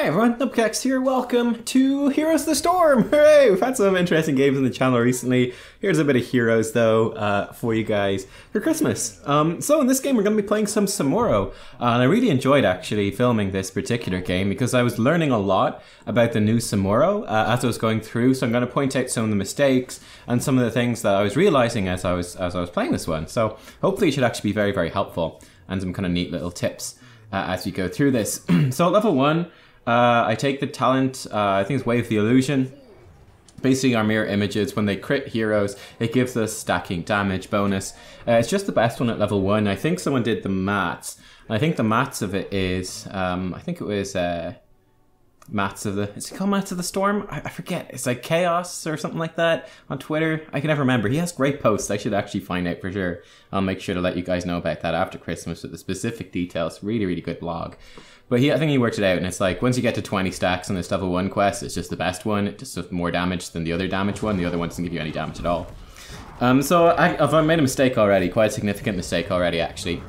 Hi everyone, Nubkeks here. Welcome to Heroes of the Storm. Hooray! We've had some interesting games on the channel recently. Here's a bit of Heroes though for you guys for Christmas. So in this game we're going to be playing some Samuro. And I really enjoyed actually filming this particular game because I was learning a lot about the new Samuro as I was going through. So I'm going to point out some of the mistakes and some of the things that I was realizing as I was playing this one. So hopefully it should actually be very, very helpful and some kind of neat little tips as we go through this. So at level 1, I take the talent, I think it's Wave the Illusion. Basically our mirror images, when they crit heroes, it gives us stacking damage bonus. It's just the best one at level 1. I think someone did the maths. I think the maths of it is, I think it was Mats of the, is it called Mats of the Storm? I forget. It's like Chaos or something like that on Twitter. I can never remember. He has great posts. I should actually find out for sure. I'll make sure to let you guys know about that after Christmas with the specific details. Really, really good blog. But I think he worked it out, and it's like once you get to 20 stacks on this level 1 quest, it's just the best one. It just does more damage than the other damage one. The other one doesn't give you any damage at all. So I've made a mistake already, quite a significant mistake already actually,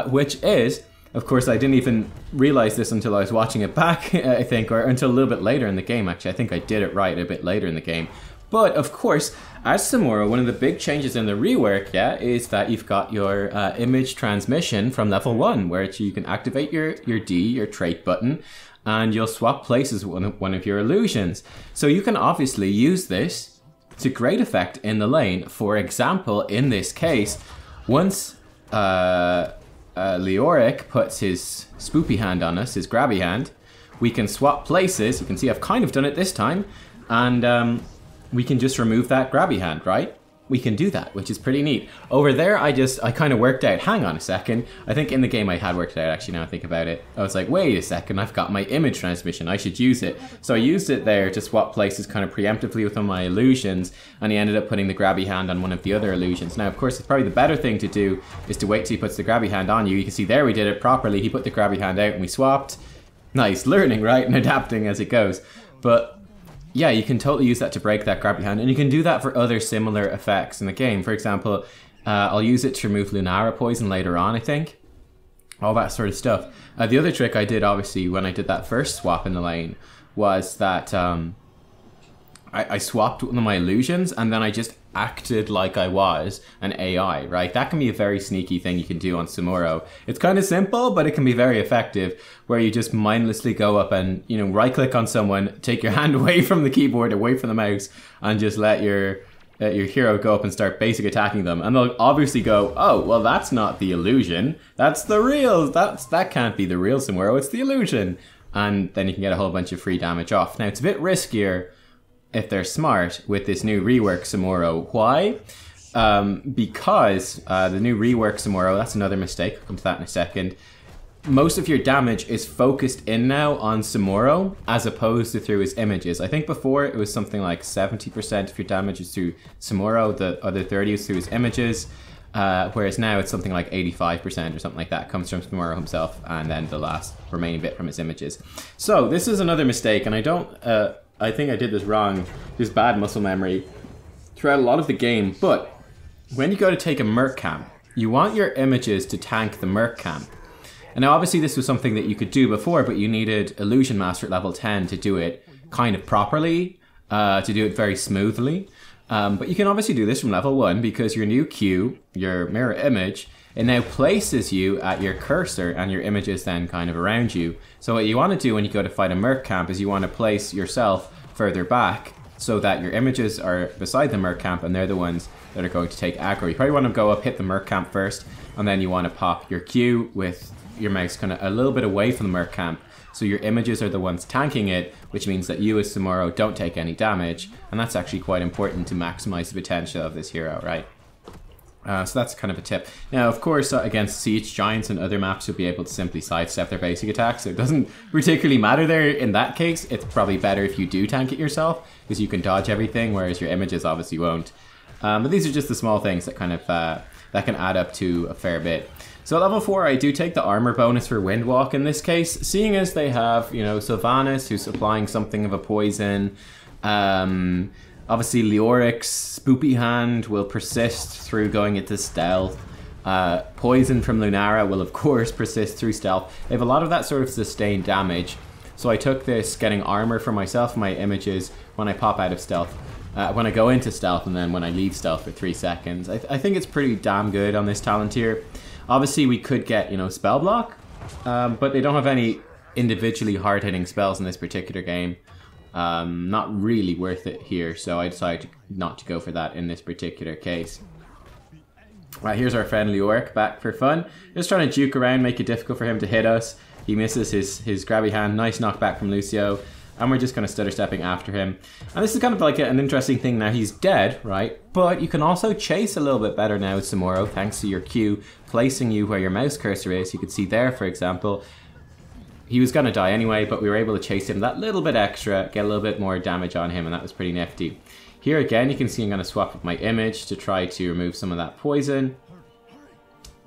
which is, of course, I didn't even realize this until I was watching it back, I think, or until a little bit later in the game, actually. I think I did it right a bit later in the game. But, of course, as Samuro, one of the big changes in the rework, is that you've got your image transmission from level 1, where you can activate your D, your trait button, and you'll swap places with one of your illusions. So you can obviously use this to great effect in the lane. For example, in this case, once Leoric puts his spoopy hand on us, his grabby hand, we can swap places. You can see I've kind of done it this time, and we can just remove that grabby hand, right? We can do that, which is pretty neat. Over there, I kind of worked out, hang on a second. I think in the game I had worked it out, actually, now I think about it. I was like, wait a second, I've got my image transmission, I should use it. So I used it there to swap places kind of preemptively with one of my illusions, and he ended up putting the grabby hand on one of the other illusions. Now, of course, it's probably the better thing to do is to wait till he puts the grabby hand on you. You can see there we did it properly. He put the grabby hand out and we swapped. Nice, learning, right? And adapting as it goes. But yeah, you can totally use that to break that grabby hand, and you can do that for other similar effects in the game. For example, I'll use it to remove Lunara poison later on, I think. All that sort of stuff. The other trick I did, obviously, when I did that first swap in the lane, was that I swapped one of my illusions, and then I just acted like I was an AI, right? That can be a very sneaky thing you can do on Samuro. It's kind of simple, but it can be very effective, where you just mindlessly go up and, you know, right-click on someone, take your hand away from the keyboard, away from the mouse, and just let your hero go up and start basic attacking them. And they'll obviously go, oh, well, that's not the illusion. That's the real, that can't be the real Samuro, it's the illusion. And then you can get a whole bunch of free damage off. Now, it's a bit riskier if they're smart with this new rework Samuro. Why? Because the new rework Samuro, that's another mistake, I'll come to that in a second. Most of your damage is focused in now on Samuro as opposed to through his images. I think before it was something like 70% of your damage is through Samuro, the other 30 is through his images, whereas now it's something like 85% or something like that comes from Samuro himself, and then the last remaining bit from his images. So this is another mistake, and I think I did this wrong, just bad muscle memory throughout a lot of the game, but when you go to take a merc camp, you want your images to tank the merc camp. And now obviously this was something that you could do before, but you needed Illusion Master at level 10 to do it kind of properly, to do it very smoothly. But you can obviously do this from level 1 because your new Q, your mirror image, it now places you at your cursor and your image is then kind of around you. So what you want to do when you go to fight a merc camp is you want to place yourself further back so that your images are beside the merc camp and they're the ones that are going to take aggro. You probably want to go up, hit the merc camp first, and then you want to pop your Q with your mouse kind of a little bit away from the merc camp. So your images are the ones tanking it, which means that you as Samuro don't take any damage. And that's actually quite important to maximize the potential of this hero, right? So that's kind of a tip. Now, of course, against siege giants and other maps, you'll be able to simply sidestep their basic attacks. So it doesn't particularly matter there in that case. It's probably better if you do tank it yourself, because you can dodge everything, whereas your images obviously won't. But these are just the small things that kind of that can add up to a fair bit. So at level 4, I do take the armor bonus for Windwalk in this case, seeing as they have, you know, Sylvanas, who's applying something of a poison. Obviously, Leoric's spoopy hand will persist through going into stealth. Poison from Lunara will, of course, persist through stealth. They have a lot of that sort of sustained damage. So I took this getting armor for myself, my images, when I pop out of stealth. When I go into stealth and then when I leave stealth for 3 seconds. I think it's pretty damn good on this talent tier. Obviously we could get, you know, spell block, but they don't have any individually hard-hitting spells in this particular game. Not really worth it here, so I decided not to go for that in this particular case. Right, here's our friend Rework back for fun. Just trying to juke around, make it difficult for him to hit us. He misses his grabby hand. Nice knockback from Lucio. And we're just kind of stutter stepping after him. And this is kind of like an interesting thing now. He's dead, right? But you can also chase a little bit better now with Samuro, thanks to your Q placing you where your mouse cursor is. You can see there, for example, he was going to die anyway, but we were able to chase him that little bit extra, get a little bit more damage on him, and that was pretty nifty. Here again, you can see I'm going to swap up my image to try to remove some of that poison.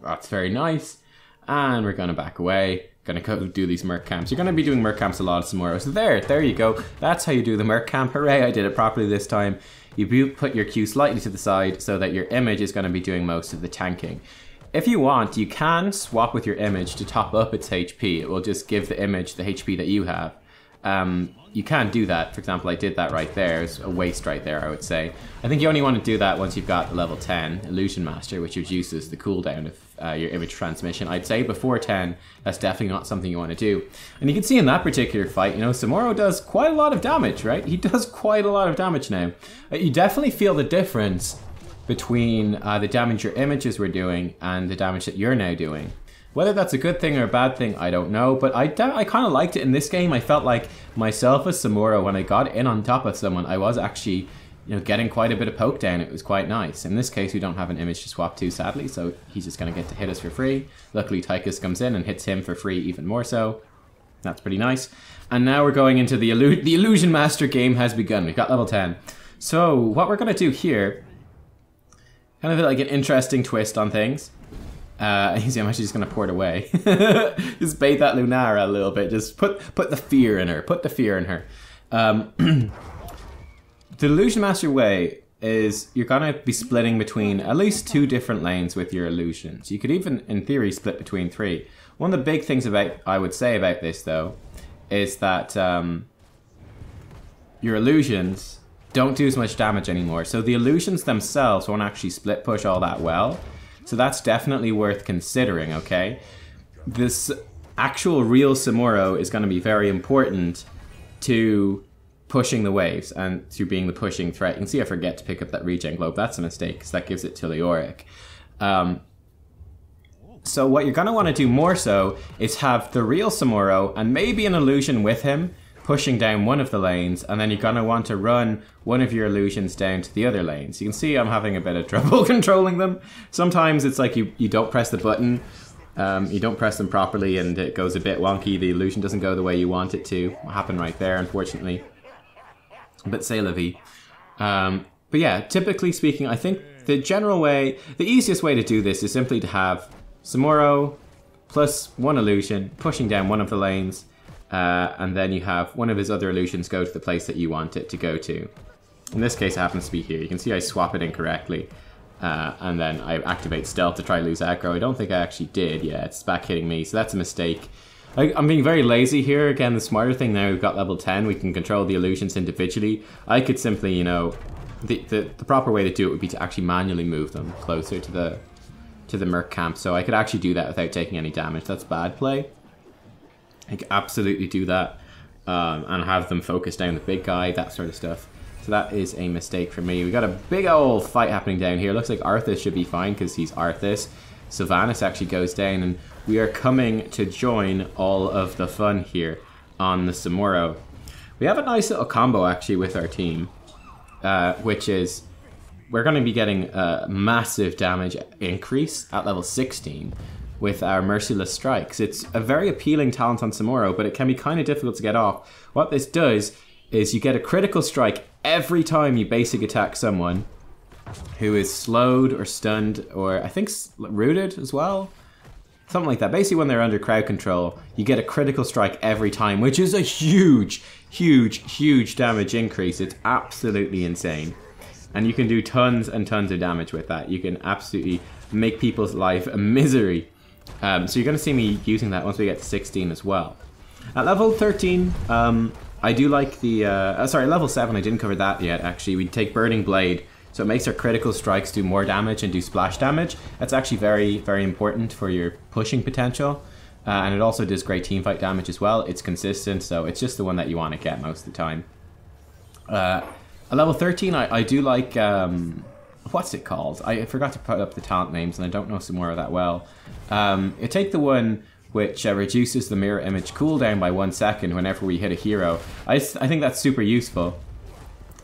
That's very nice. And we're going to back away. Gonna go do these merc camps. You're gonna be doing merc camps a lot tomorrow. So there you go. That's how you do the merc camp. Hooray, I did it properly this time. You put your Q slightly to the side so that your image is gonna be doing most of the tanking. If you want, you can swap with your image to top up its HP. It will just give the image the HP that you have. You can do that. For example, I did that right there. It's a waste right there, I would say. I think you only want to do that once you've got the level 10 Illusion Master, which reduces the cooldown of your image transmission. I'd say before 10, that's definitely not something you want to do. And you can see in that particular fight, you know, Samuro does quite a lot of damage, right? He does quite a lot of damage now. You definitely feel the difference between the damage your images were doing and the damage that you're now doing. Whether that's a good thing or a bad thing, I don't know, but I kind of liked it in this game. I felt like myself as Samuro, when I got in on top of someone, I was actually, you know, getting quite a bit of poke down. It was quite nice. In this case, we don't have an image to swap to, sadly, so he's just going to get to hit us for free. Luckily, Tychus comes in and hits him for free even more so. That's pretty nice. And now we're going into the Illusion Master game has begun. We've got level 10. So what we're going to do here, kind of like an interesting twist on things. You see, I'm actually just going to pour it away. Just bait that Lunara a little bit. Just put the fear in her. Put the fear in her. The Illusion Master way is you're going to be splitting between at least 2 different lanes with your illusions. You could even, in theory, split between 3. One of the big things I would say about this, though, is that your illusions don't do as much damage anymore. So the illusions themselves won't actually split push all that well. So that's definitely worth considering, okay? This actual real Samuro is going to be very important to pushing the waves and to being the pushing threat. You can see I forget to pick up that regen globe. That's a mistake because that gives it to Leoric. So what you're going to want to do more so is have the real Samuro and maybe an illusion with him pushing down one of the lanes, and then you're going to want to run one of your illusions down to the other lanes. You can see I'm having a bit of trouble controlling them. Sometimes it's like you don't press the button, you don't press them properly and it goes a bit wonky. The illusion doesn't go the way you want it to. What happened right there, unfortunately. But c'est la vie. But yeah, typically speaking, I think the general way, the easiest way to do this is simply to have Samuro plus one illusion pushing down one of the lanes, and then you have one of his other illusions go to the place that you want it to go to. In this case, it happens to be here. You can see I swap it incorrectly, and then I activate stealth to try to lose aggro. I don't think I actually did. Yeah, it's back hitting me, so that's a mistake. I'm being very lazy here. Again, the smarter thing now, we've got level 10. We can control the illusions individually. I could simply, you know, the proper way to do it would be to actually manually move them closer to the merc camp. So I could actually do that without taking any damage. That's bad play. I could absolutely do that and have them focus down the big guy, that sort of stuff. So that is a mistake for me. We got a big old fight happening down here. Looks like Arthas should be fine because he's Arthas. Sylvanas actually goes down, and we are coming to join all of the fun here on the Samuro. We have a nice little combo actually with our team, which is we're going to be getting a massive damage increase at level 16 with our Merciless Strikes. It's a very appealing talent on Samuro, but it can be kind of difficult to get off. What this does is you get a critical strike every time you basic attack someone who is slowed or stunned, or I think rooted as well. Something like that. Basically when they're under crowd control, you get a critical strike every time, which is a huge, huge, huge damage increase. It's absolutely insane. And you can do tons and tons of damage with that. You can absolutely make people's life a misery. So you're going to see me using that once we get to 16 as well. At level 13, I do like the... sorry, level 7, I didn't cover that yet, actually. We take Burning Blade, so it makes our critical strikes do more damage and do splash damage. That's actually very, very important for your pushing potential. And it also does great teamfight damage as well. It's consistent, so it's just the one that you want to get most of the time. At level 13, I do like... what's it called? I forgot to put up the talent names, and I don't know Samuro that well. You take the one which reduces the mirror image cooldown by 1 second whenever we hit a hero. I think that's super useful.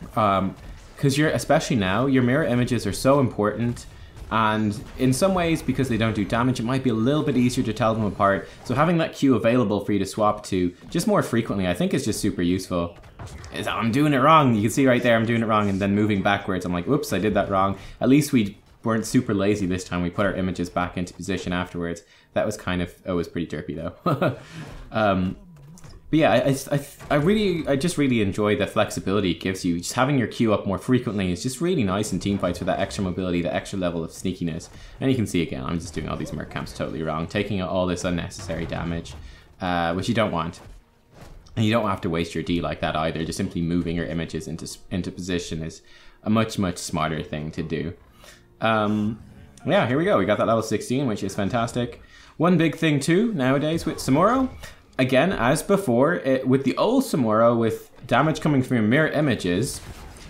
Because especially now, your mirror images are so important, and in some ways, because they don't do damage, it might be a little bit easier to tell them apart. So having that queue available for you to swap to just more frequently, I think is just super useful. I'm doing it wrong. You can see right there, I'm doing it wrong, and then moving backwards, I'm like, whoops, I did that wrong. At least we weren't super lazy this time. We put our images back into position afterwards. That was kind of, it was pretty derpy though. But yeah, I just really enjoy the flexibility it gives you. Just having your queue up more frequently is just really nice in teamfights for that extra mobility, the extra level of sneakiness. And you can see again, I'm just doing all these merc camps totally wrong, taking out all this unnecessary damage, which you don't want. And you don't have to waste your D like that either. Just simply moving your images into position is a much, much smarter thing to do. Yeah, here we go. We got that level 16, which is fantastic. One big thing too nowadays with Samuro, again, as before, with the old Samuro, with damage coming from your mirror images,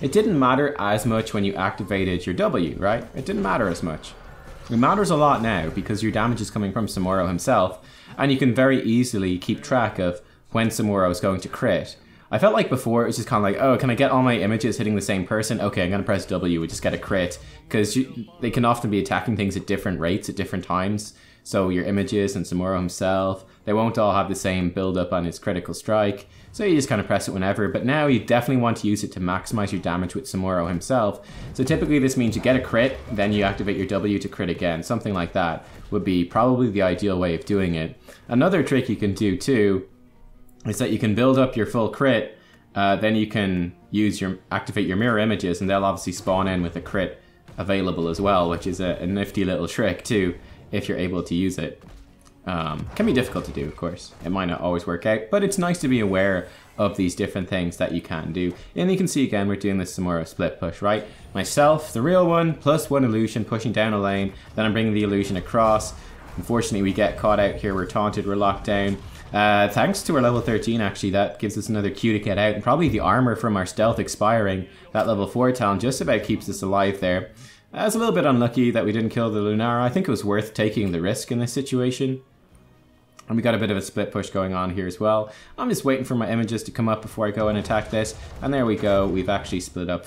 it didn't matter as much when you activated your W, right? It didn't matter as much. It matters a lot now because your damage is coming from Samuro himself, and you can very easily keep track of when Samuro is going to crit. I felt like before it was just kind of like, oh, can I get all my images hitting the same person? Okay, I'm going to press W and just get a crit, because they can often be attacking things at different rates at different times. So your images and Samuro himself, they won't all have the same build up on his critical strike. So you just kind of press it whenever. But now you definitely want to use it to maximize your damage with Samuro himself. So typically this means you get a crit, then you activate your W to crit again. Something like that would be probably the ideal way of doing it. Another trick you can do too is that you can build up your full crit, then you can activate your mirror images, and they'll obviously spawn in with a crit available as well, which is a nifty little trick too, if you're able to use it. Can be difficult to do, of course. It might not always work out, but it's nice to be aware of these different things that you can do. And you can see again, we're doing this Samuro split push, right? Myself, the real one, plus one illusion, pushing down a lane, then I'm bringing the illusion across. Unfortunately, we get caught out here, we're taunted, we're locked down. Thanks to our level 13, actually, that gives us another Q to get out, and probably the armor from our stealth expiring. That level 4 talent just about keeps us alive there. It's a little bit unlucky that we didn't kill the Lunara. I think it was worth taking the risk in this situation. And we got a bit of a split push going on here as well. I'm just waiting for my images to come up before I go and attack this. And there we go. We've actually split up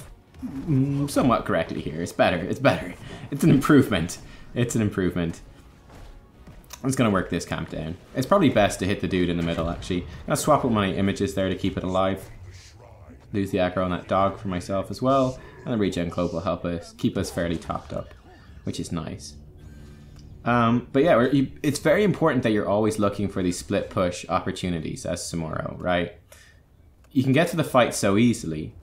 somewhat correctly here. It's better. It's better. It's an improvement. It's an improvement. I'm just going to work this camp down. It's probably best to hit the dude in the middle, actually. I'm going to swap with my images there to keep it alive. Lose the aggro on that dog for myself as well. And the regen cloak will help us keep us fairly topped up, which is nice. But yeah, it's very important that you're always looking for these split push opportunities as Samuro, right? You can get to the fight so easily.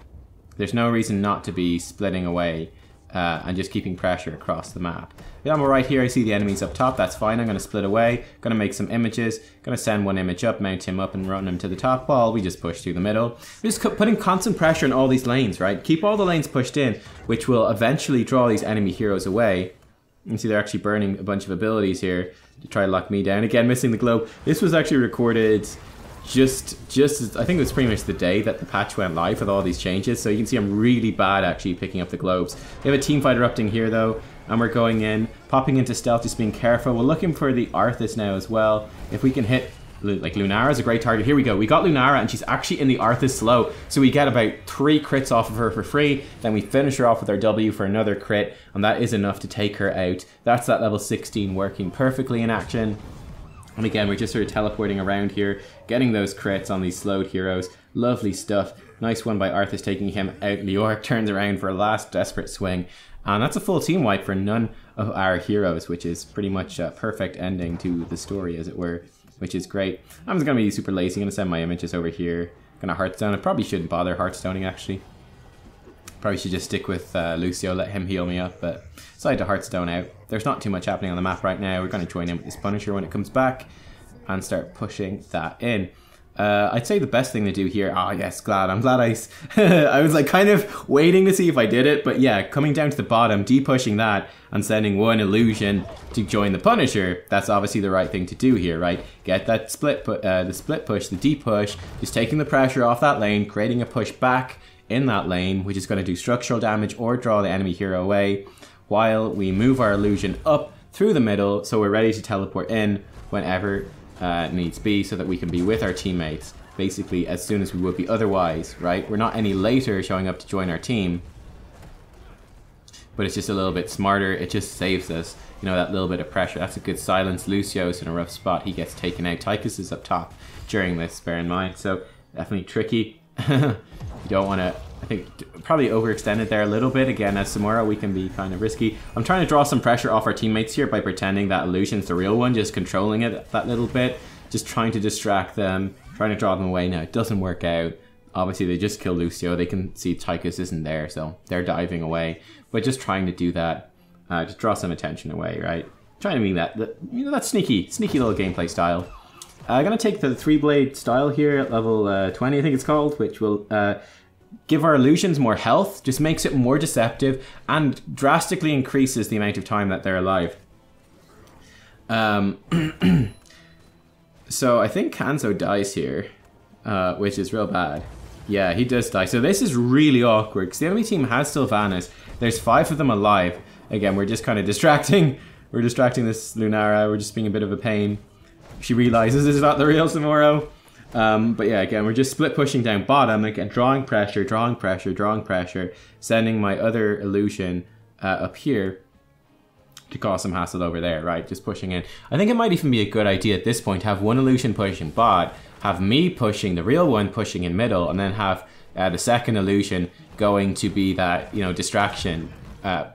There's no reason not to be splitting away and just keeping pressure across the map. Yeah, I'm right here, I see the enemies up top, that's fine. I'm going to split away, going to make some images, going to send one image up, mount him up and run him to the top wall. We just push through the middle. We're just putting constant pressure in all these lanes, right? Keep all the lanes pushed in, which will eventually draw these enemy heroes away. You can see they're actually burning a bunch of abilities here to try to lock me down. Again, missing the globe. This was actually recorded just I think it was pretty much the day that the patch went live with all these changes. So you can see I'm really bad actually picking up the globes. We have a team fight erupting here though, and we're going in, popping into stealth, just being careful. We're looking for the Arthas now as well. If we can hit, like Lunara is a great target. Here we go. We got Lunara and she's actually in the Arthas slow. So we get about 3 crits off of her for free. Then we finish her off with our W for another crit. And that is enough to take her out. That's that level 16 working perfectly in action. And again, we're just sort of teleporting around here, getting those crits on these slowed heroes. Lovely stuff. Nice one by Arthas taking him out. Leoric turns around for a last desperate swing. And that's a full team wipe for none of our heroes, which is pretty much a perfect ending to the story, as it were, which is great. I'm just going to be super lazy. I'm going to send my images over here. Going to Hearthstone. I probably shouldn't bother Hearthstoning, actually. Probably should just stick with Lucio, let him heal me up, but decided to Hearthstone out. There's not too much happening on the map right now. We're going to join in with this Punisher when it comes back and start pushing that in. I'd say the best thing to do here. Ah, yes, I'm glad I. I was like kind of waiting to see if I did it, but yeah, coming down to the bottom, depushing that, and sending one illusion to join the Punisher. That's obviously the right thing to do here, right? Get that the split push, the depush, just taking the pressure off that lane, creating a push back in that lane, which is going to do structural damage or draw the enemy hero away, while we move our illusion up through the middle, so we're ready to teleport in whenever needs be, so that we can be with our teammates basically as soon as we would be otherwise, right? We're not any later showing up to join our team, but it's just a little bit smarter. It just saves us, you know, that little bit of pressure. That's a good silence. Lucio's in a rough spot. He gets taken out. Tychus is up top during this, bear in mind. So definitely tricky. You don't want to, I think, probably overextended there a little bit. Again, as Samuro, we can be kind of risky. I'm trying to draw some pressure off our teammates here by pretending that illusion's the real one, just controlling it that little bit, just trying to distract them, trying to draw them away. Now, it doesn't work out. Obviously, they just kill Lucio. They can see Tychus isn't there, so they're diving away. But just trying to do that, just draw some attention away, right? Trying to be that you know, that sneaky little gameplay style. I'm going to take the 3-blade style here at level 20, I think it's called, which will give our illusions more health, just makes it more deceptive, and drastically increases the amount of time that they're alive. So I think Hanzo dies here, which is real bad. Yeah, he does die. So this is really awkward, because the enemy team has Sylvanas. There's 5 of them alive. Again, we're just kind of distracting. We're distracting this Lunara. We're just being a bit of a pain. She realizes it's not the real Samuro. But yeah, again, we're just split pushing down bottom. Again, drawing pressure, sending my other illusion up here to cause some hassle over there, right? Just pushing in. I think it might even be a good idea at this point to have one illusion pushing bot, have me pushing, the real one pushing in middle, and then have the second illusion going to be that, you know, distraction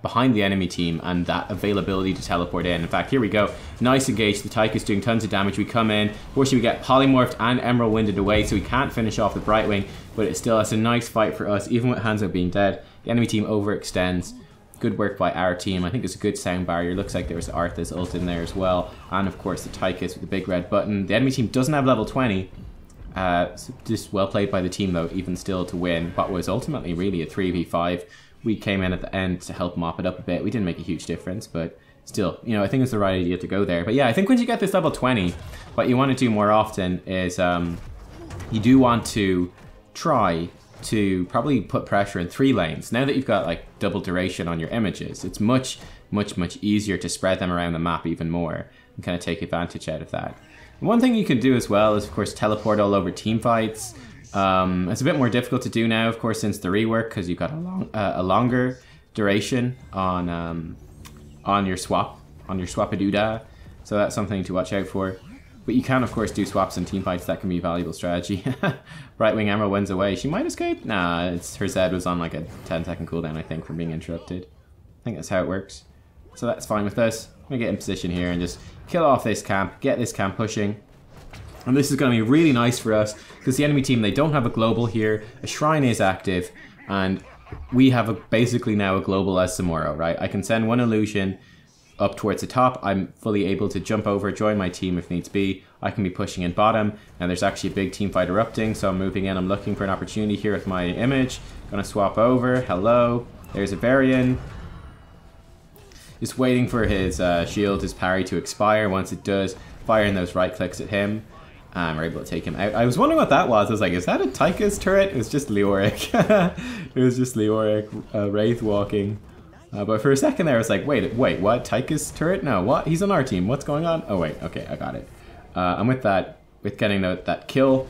behind the enemy team and that availability to teleport in. In fact, here we go. Nice engage. The Tychus doing tons of damage. We come in. Fortunately, we get polymorphed and emerald winded away, so we can't finish off the Brightwing, but it still has a nice fight for us, even with Hanzo being dead. The enemy team overextends. Good work by our team. I think it's a good sound barrier. Looks like there was Arthas ult in there as well. And of course the Tychus with the big red button. The enemy team doesn't have level 20. So just well played by the team though, even still to win what was ultimately really a 3v5. We came in at the end to help mop it up a bit. We didn't make a huge difference, but still, you know, I think it's the right idea to go there. But yeah, I think once you get this level 20, what you want to do more often is you do want to try to probably put pressure in 3 lanes. Now that you've got like double duration on your images, it's much easier to spread them around the map even more and kind of take advantage out of that. And one thing you can do as well is, of course, teleport all over team fights. It's a bit more difficult to do now, of course, since the rework, because you've got a longer duration on your swapadoodah, so that's something to watch out for. But you can, of course, do swaps in team fights. That can be a valuable strategy. Brightwing Emerald wins away. She might escape. Nah, her Zed was on like a 10-second cooldown, I think, from being interrupted. I think that's how it works. So that's fine with us. I'm gonna get in position here and just kill off this camp, get this camp pushing. And this is going to be really nice for us, because the enemy team, they don't have a global here. A shrine is active, and we have basically now a global as Samuro, right? I can send one illusion up towards the top. I'm fully able to jump over, join my team if needs be. I can be pushing in bottom, and there's actually a big team fight erupting, so I'm moving in. I'm looking for an opportunity here with my image. Gonna swap over. Hello. There's a Varian. Just waiting for his shield, his parry to expire. Once it does, firing those right clicks at him. We're able to take him out. I was wondering what that was. I was like, is that a Tychus turret? It was just Leoric. It was just Leoric Wraith walking. But for a second there, I was like, wait, what? Tychus turret? No, what? He's on our team. What's going on? Oh, wait. Okay, I got it. And with that, with getting that kill,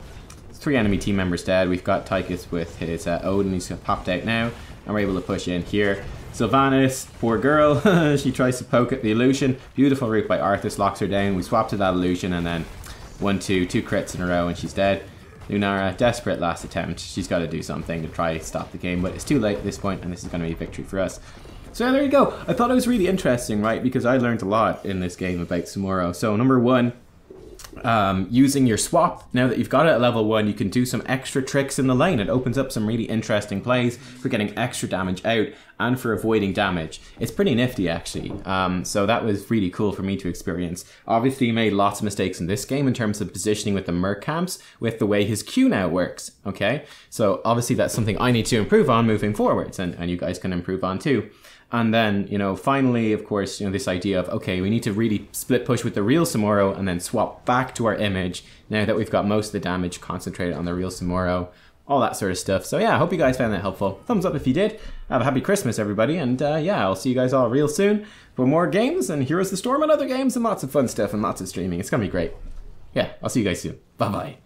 3 enemy team members dead. We've got Tychus with his Odin. He's popped out now. And we're able to push in here. Sylvanas, poor girl. She tries to poke at the illusion. Beautiful route by Arthas, locks her down. We swap to that illusion, and then 2 crits in a row and she's dead. Lunara, desperate last attempt. She's got to do something to try to stop the game, but it's too late at this point, and this is going to be a victory for us. So there you go. I thought it was really interesting, right? Because I learned a lot in this game about Samuro. So number 1, using your swap. Now that you've got it at level 1, you can do some extra tricks in the lane. It opens up some really interesting plays for getting extra damage out and for avoiding damage. It's pretty nifty, actually. So that was really cool for me to experience. Obviously, he made lots of mistakes in this game in terms of positioning with the Merc camps, with the way his Q now works, okay? So obviously that's something I need to improve on moving forwards, and you guys can improve on too. And then, you know, finally, of course, you know, this idea of, okay, we need to really split push with the real Samuro and then swap back to our image now that we've got most of the damage concentrated on the real Samuro, all that sort of stuff. So yeah, I hope you guys found that helpful. Thumbs up if you did. Have a happy Christmas, everybody. And yeah, I'll see you guys all real soon for more games and Heroes of the Storm and other games and lots of fun stuff and lots of streaming. It's going to be great. Yeah, I'll see you guys soon. Bye-bye.